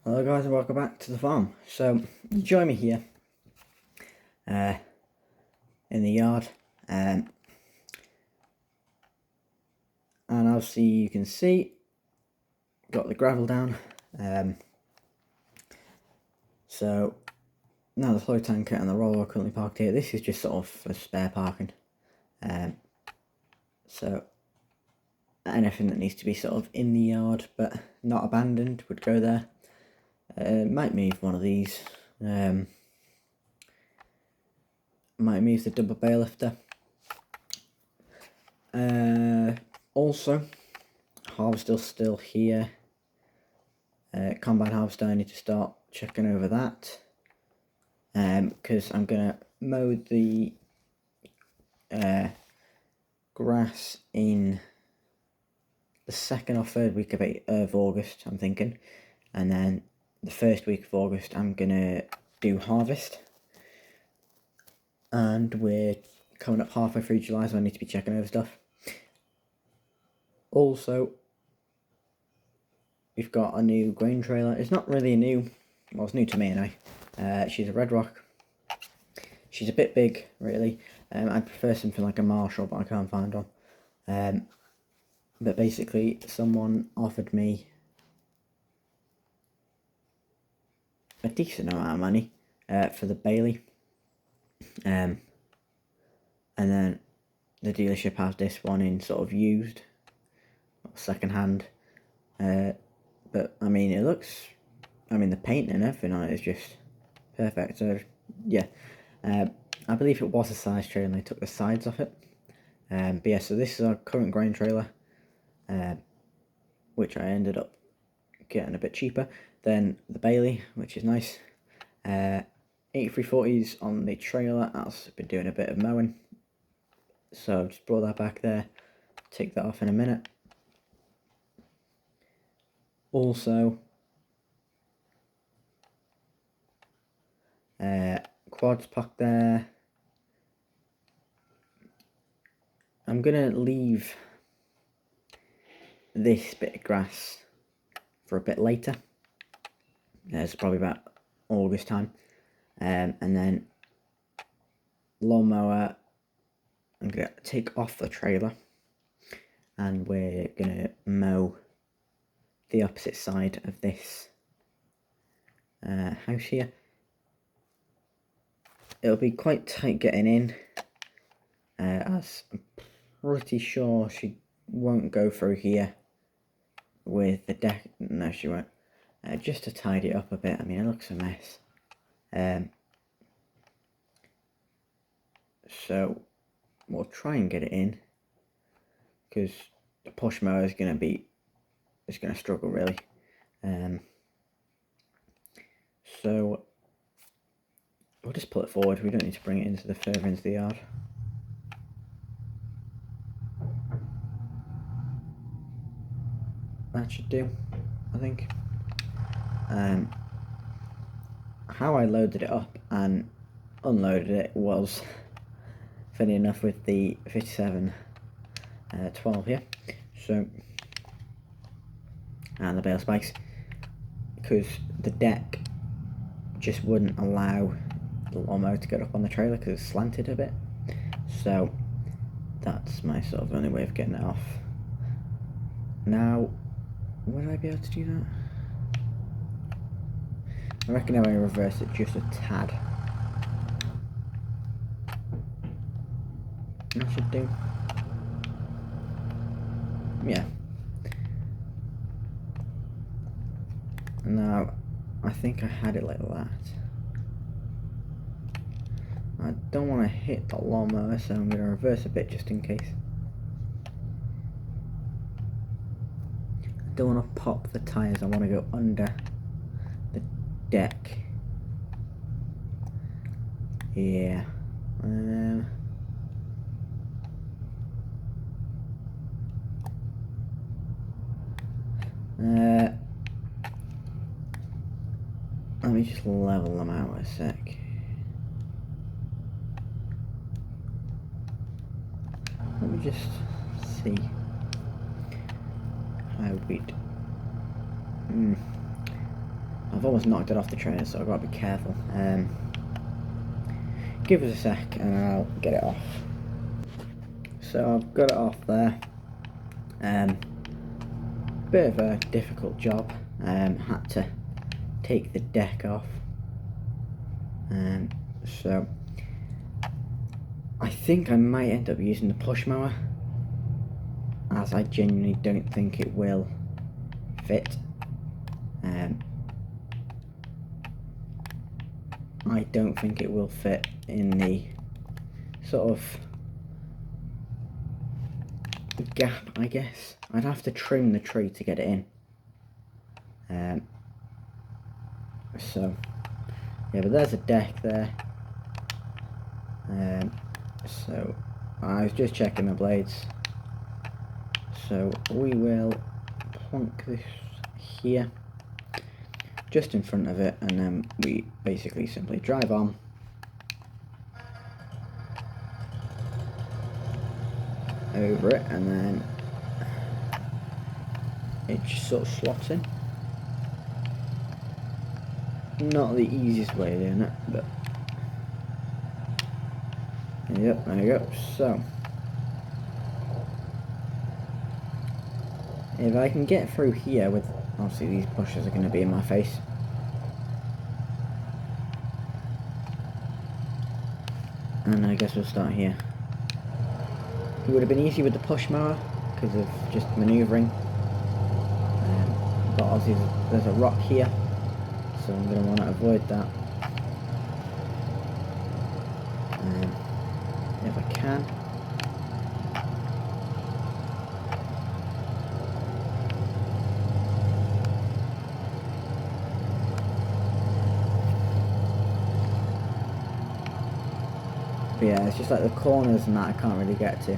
Hello guys and welcome back to the farm. So you join me here in the yard, and obviously you can see got the gravel down. So now the flow tanker and the roller are currently parked here. This is just sort of for spare parking. So anything that needs to be sort of in the yard but not abandoned would go there. Might move one of these. Might move the double bay lifter. Also, harvester's still here. Combine harvester, I need to start checking over that. Because I'm gonna mow the grass in the second or third week of August, I'm thinking, and then the first week of August I'm gonna do harvest, and we're coming up halfway through July, so I need to be checking over stuff. Also, we've got a new grain trailer. It's not really new, well, it's new to me anyway. She's a Red Rock. She's a bit big, really. I prefer something like a Marshall, but I can't find one. But basically, someone offered me a decent amount of money for the Bailey. And then the dealership has this one in sort of used, second hand. But I mean, it looks, the paint and everything on it is just perfect. So yeah, I believe it was a size trailer and they took the sides off it. But yeah, so this is our current grain trailer, which I ended up getting a bit cheaper than the Bailey, which is nice. 8340s on the trailer. That's been doing a bit of mowing, so I've just brought that back there. Take that off in a minute. Also, quads parked there. I'm gonna leave this bit of grass for a bit later. It's probably about August time. And then lawnmower, I'm gonna take off the trailer, and we're gonna mow the opposite side of this house here. It'll be quite tight getting in, as I'm pretty sure she won't go through here with the deck. No, she won't. Just to tidy it up a bit. I mean, it looks a mess. So we'll try and get it in, because the push mower is going to struggle really. So we'll just pull it forward. We don't need to bring it into the further into the yard. That should do, I think. How I loaded it up and unloaded it was funny enough with the 57 12 here. So, and the bale spikes, because the deck just wouldn't allow the lawnmower to get up on the trailer because it's slanted a bit. So that's my sort of only way of getting it off. Now, would I be able to do that? I reckon if I reverse it just a tad, that should do. Yeah. Now, I think I had it like that. I don't want to hit the lawnmower, so I'm going to reverse a bit just in case. I don't want to pop the tyres, I want to go under the deck. Yeah. Let me just level them out a sec. Let me just see how we'd... I've almost knocked it off the trailer, so I've got to be careful. Give us a sec and I'll get it off. So I've got it off there. Bit of a difficult job. Had to take the deck off. So I think I might end up using the push mower, as I genuinely don't think it will fit. I don't think it will fit in the sort of gap, I guess. I'd have to trim the tree to get it in. So yeah, but there's a deck there. So I was just checking the blades. So we will plonk this here, just in front of it, and then we basically simply drive on. Over it, and then it just sort of slots in. Not the easiest way of doing it, but yep, there you go. So if I can get through here with, obviously these bushes are going to be in my face. And I guess we'll start here. It would have been easy with the push mower because of just manoeuvring. But obviously there's a rock here, so I'm going to want to avoid that. If I can. But yeah, it's just like the corners and that I can't really get to.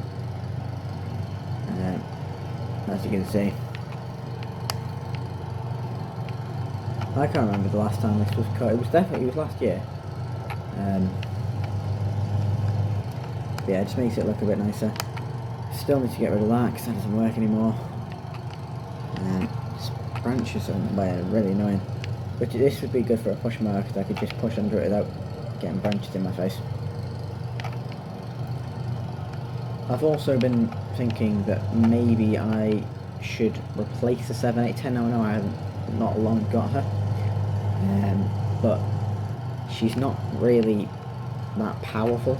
As you can see. I can't remember the last time this was cut. It was last year. But yeah, it just makes it look a bit nicer. Still need to get rid of that because that doesn't work anymore. Branches are really annoying. But this would be good for a push mower because I could just push under it without getting branches in my face. I've also been thinking that maybe I should replace the 7.810. Now I know I haven't not long got her, but she's not really that powerful.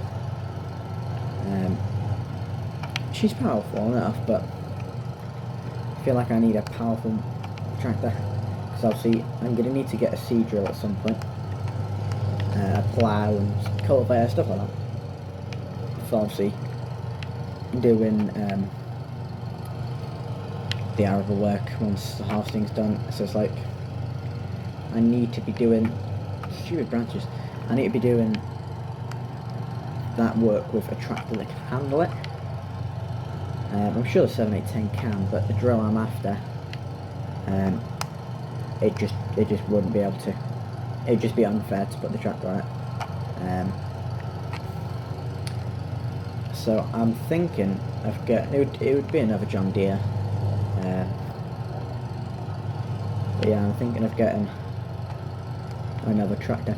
She's powerful enough, but I feel like I need a powerful tractor because obviously I'm going to need to get a seed drill at some point, a plough and cultivator, stuff like that. So obviously doing the arable work once the harvesting's done. So it's like I need to be doing stupid branches. I need to be doing that work with a tractor that can handle it. I'm sure the 7.810 can, but the drill I'm after, it just wouldn't be able to. It'd just be unfair to put the tractor on it. So I'm thinking of getting, it would be another John Deere. But yeah, I'm thinking of getting another tractor.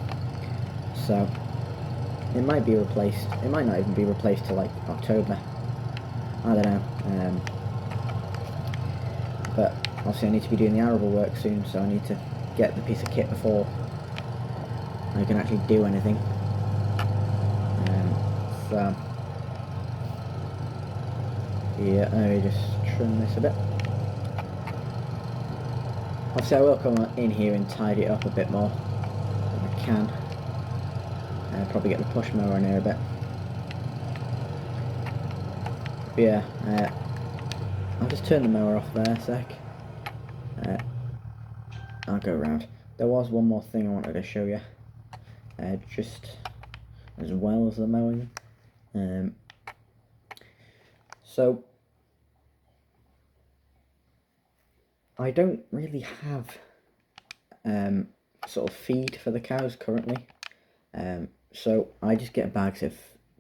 So it might be replaced. It might not even be replaced till like October. I don't know. But obviously I need to be doing the arable work soon, so I need to get the piece of kit before I can actually do anything. So yeah, let me just trim this a bit. Obviously I will come in here and tidy it up a bit more if I can. Probably get the push mower in here a bit. But yeah, I'll just turn the mower off there a sec. I'll go around. There was one more thing I wanted to show you, just as well as the mowing. So I don't really have sort of feed for the cows currently. So I just get bags of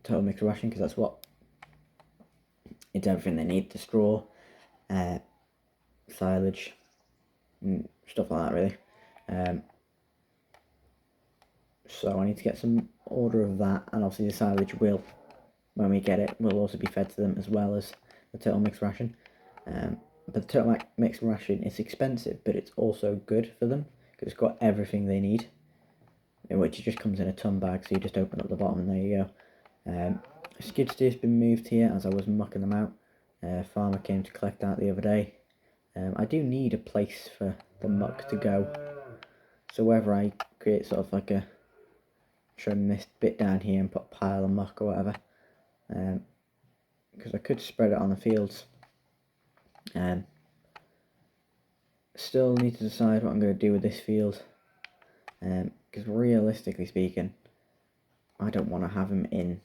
total mixed ration because that's what it's everything they need: the straw, silage, and stuff like that really. So I need to get some order of that, and obviously the silage will, when we get it, will also be fed to them as well as the turtle mixed ration. But the turtle mixed ration is expensive, but it's also good for them because it's got everything they need, which just comes in a ton bag, so you just open up the bottom and there you go. Skid steer's been moved here as I was mucking them out. Farmer came to collect that the other day. I do need a place for the muck to go, so whether I create sort of like a trim this bit down here and put a pile of muck or whatever, because I could spread it on the fields. Still need to decide what I'm going to do with this field, because realistically speaking, I don't want to have him in.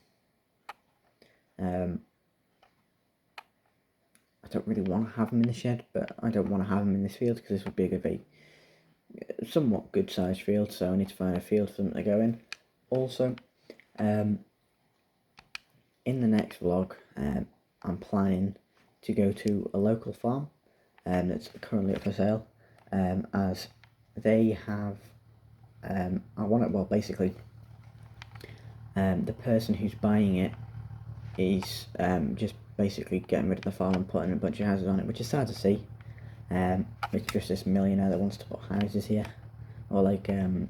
I don't really want to have him in the shed, but I don't want to have him in this field because this would be a somewhat good sized field, so I need to find a field for them to go in. Also, in the next vlog, I'm planning to go to a local farm that's currently up for sale, as they have, basically, the person who's buying it is just basically getting rid of the farm and putting a bunch of houses on it, which is sad to see. It's just this millionaire that wants to put houses here, or like a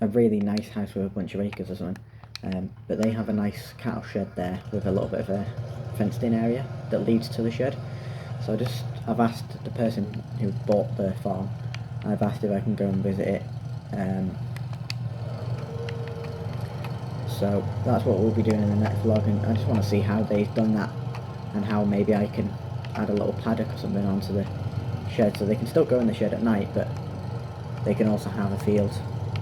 really nice house with a bunch of acres or something. But they have a nice cattle shed there with a little bit of a fenced in area that leads to the shed. So I've asked the person who bought the farm, I've asked if I can go and visit it. So that's what we'll be doing in the next vlog, and I just want to see how they've done that and how maybe I can add a little paddock or something onto the shed, so they can still go in the shed at night, but they can also have a field,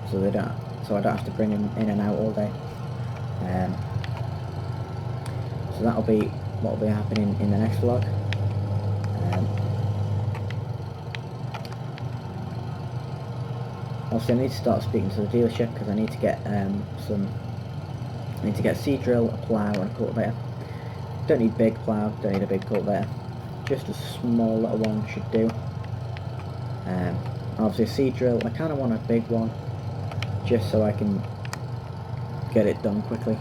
so I don't have to bring them in and out all day. So that'll be what will be happening in the next vlog. Also, I need to start speaking to the dealership because I need to get a seed drill, a plough and a cultivator. Don't need big plough, don't need a big cultivator, just a small little one should do. Obviously a seed drill, I kind of want a big one just so I can get it done quickly.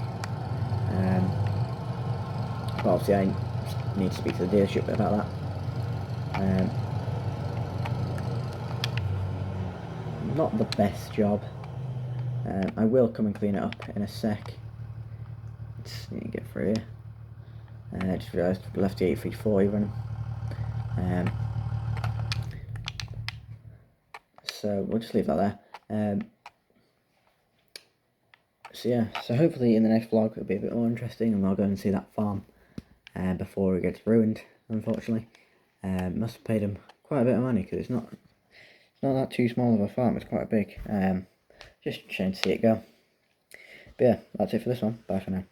But obviously I need to speak to the dealership about that. Not the best job. I will come and clean it up in a sec. Just need to get through here. Just realised I left the 834 running. So we'll just leave that there. So yeah, so hopefully in the next vlog it'll be a bit more interesting and we'll go and see that farm before it gets ruined, unfortunately. Must have paid him quite a bit of money because it's not that too small of a farm, it's quite big. Just a shame to see it go. But yeah, that's it for this one. Bye for now.